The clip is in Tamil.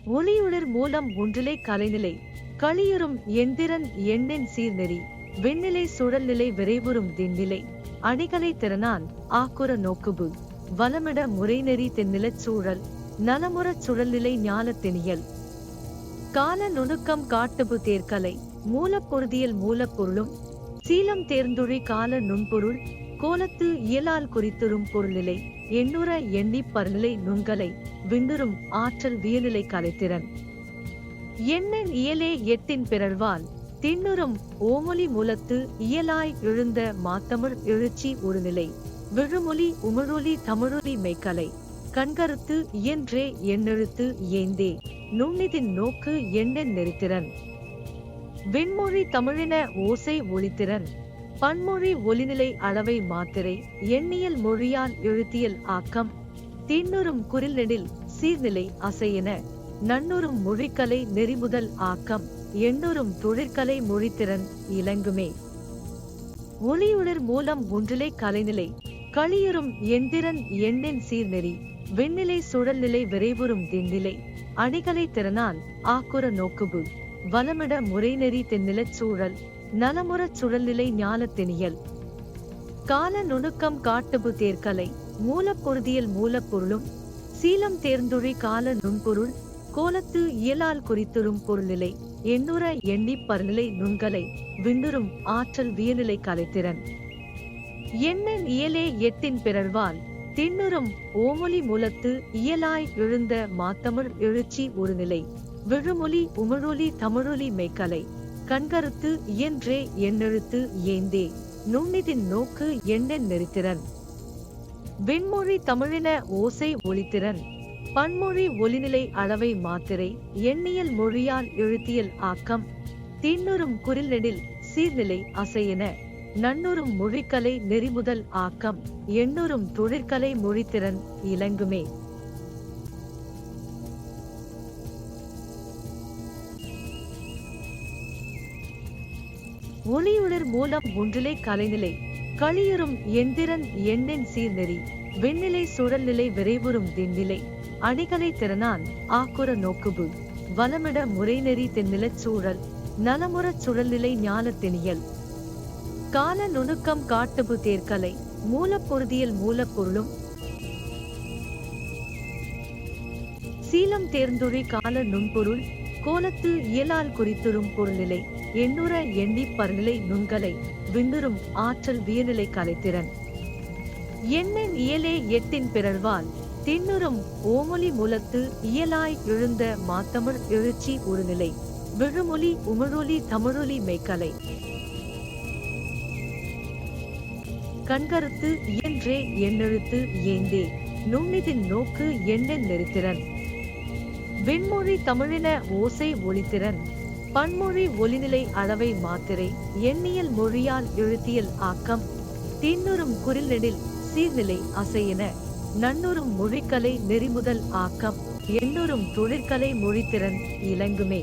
ஒளியுளிர் மூலம் ஒன்றிலை கலைநிலை களியுறும் எந்திரன் எண்ணின் சீர்நெறி வெண்ணிலை சுழல்நிலை விரைவுறும் திண்நிலை அணிகலை திறனான் ஆக்குற நோக்குபு வலமிட முறைநெறி தென்னிலச் சூழல் நலமுறச் சுழல்நிலை ஞாலத்தினியல் கால நுணுக்கம் காட்டுபு தேர்கலை மூலப்பொருதியல் மூலப்பொருளும் சீலம் தேர்ந்துழி கால நுண்பொருள் கோலத்து இயலால் குறித்துறும் பொருள்நிலை எண்ணுற எண்ணிப் பரநிலை நுண்கலை விண்ணுறும் ஆற்றல் வியநிலை கலைத்திறன் எண்ணின் இயலே எட்டின் பிறழ்வால் திண்ணுறும் ஓமொலி மூலத்து இயலாய் எழுந்த மாத்தமிழ் எழுச்சி ஒருநிலை விழுமொழி உமிழொலி தமிழொலி மெய்கலை கண்கருத்து இயன்றே எண்ணெழுத்து ஏந்தே நுண்ணிதின் நோக்கு எண்ணென் நெறித்திறன் விண்மொழி தமிழின ஓசை ஒளித்திறன் பன்மொழி ஒலிநிலை அளவை மாத்திரை எண்ணியல் மொழியால் எழுத்தியல் ஆக்கம் திண்ணுறும் குறில்நெடில் சீர்நிலை அசையென நன்னுறும் மொழிக்கலை நெறிமுதல் ஆக்கம் எண்ணுறும் தொழிற்கலை மொழித்திறன் இலங்குமே ஒளியுளிர் மூலம் ஒன்றிலை கலைநிலை களியுறும் எந்திரன் எண்ணின் சீர்நெறி வெண்ணிலை சுழல்நிலை விரைவுறும் திண்நிலை அணிகலை திறனான் ஆக்குற நோக்குபு வலமிட முறைநெறி தென்னிலச் சூழல் நலமுறச் சுழல்நிலை ஞாலத்தினியல் கால நுணுக்கம் காட்டுபு தேர்கலை மூலப்பொருதியல் மூலப்பொருளும் சீலம் தேர்ந்துழி கால நுண்பொருள் கோலத்து இயலால் குறித்துறும் பொருள்நிலை எண்ணுற எண்ணிப் பரநிலை நுண்கலை விண்ணுறும் ஆற்றல் வியநிலை கலைத்திறன் எண்ணின் இயலே எட்டின் பிறழ்வால் திண்ணுறும் ஓமொலி மூலத்து இயலாய் எழுந்த மாத்தமிழ் எழுச்சி ஒருநிலை விழுமொழி உமிழொலி தமிழொலி மெய்கலை கண்கருத்து இயன்றே எண்ணெழுத்து ஏந்தே நுண்ணிதின் நோக்கு எண்ணென் நெறித்திறன் விண்மொழி தமிழின ஓசை ஒளித்திறன் பன்மொழி ஒலிநிலை அளவை மாத்திரை எண்ணியல் மொழியால் எழுத்தியல் ஆக்கம் திண்ணுறும் குறில்நெடில் சீர்நிலை அசையென நன்னுறும் மொழிக்கலை நெறிமுதல் ஆக்கம் எண்ணுறும் தொழிற்கலை மொழித்திறன் இலங்குமே ஒளியுளிர் மூலம் ஒன்றிலை கலைநிலை களியுறும் எந்திரன் எண்ணின் சீர்நெறி வெண்ணிலை சுழல்நிலை விரைவுறும் திண்நிலை அணிகலை திறனான் ஆக்குற நோக்குபு வலமிட முறைநெறி தென்னிலச் சூழல் நலமுறச் சுழல்நிலை ஞாலத்தினியல் கால நுணுக்கம் காட்டுபு தேர்கலை மூலப்பொருதியல் மூலப்பொருளும் சீலம் தேர்ந்துழி கால நுண்பொருள் கோலத்து இயலால் குறித்துறும் பொருள்நிலை எண்ணுற எண்ணிப் பரநிலை நுண்கலை விண்ணுறும் ஆற்றல் வியநிலை கலைத்திறன் எண்ணின் இயலே எட்டின் பிறழ்வால் திண்ணுறும் ஓமொலி மூலத்து இயலாய் எழுந்த மாத்தமிழ் எழுச்சி ஒருநிலை விழுமொழி உமிழொலி தமிழொலி மெய்கலை கண்கருத்து இயன்றே எண்ணெழுத்து ஏந்தே நுண்ணிதின் நோக்கு எண்ணென் நெறித்திறன் விண்மொழி தமிழின ஓசை ஒளித்திறன் பன்மொழி ஒலிநிலை அளவை மாத்திரை எண்ணியல் மொழியால் எழுத்தியல் ஆக்கம் திண்ணுறும் குறில்நெடில் சீர்நிலை அசையென நன்னுறும் மொழிக்கலை நெறிமுதல் ஆக்கம் எண்ணுறும் தொழிற்கலை மொழித்திறன் இலங்குமே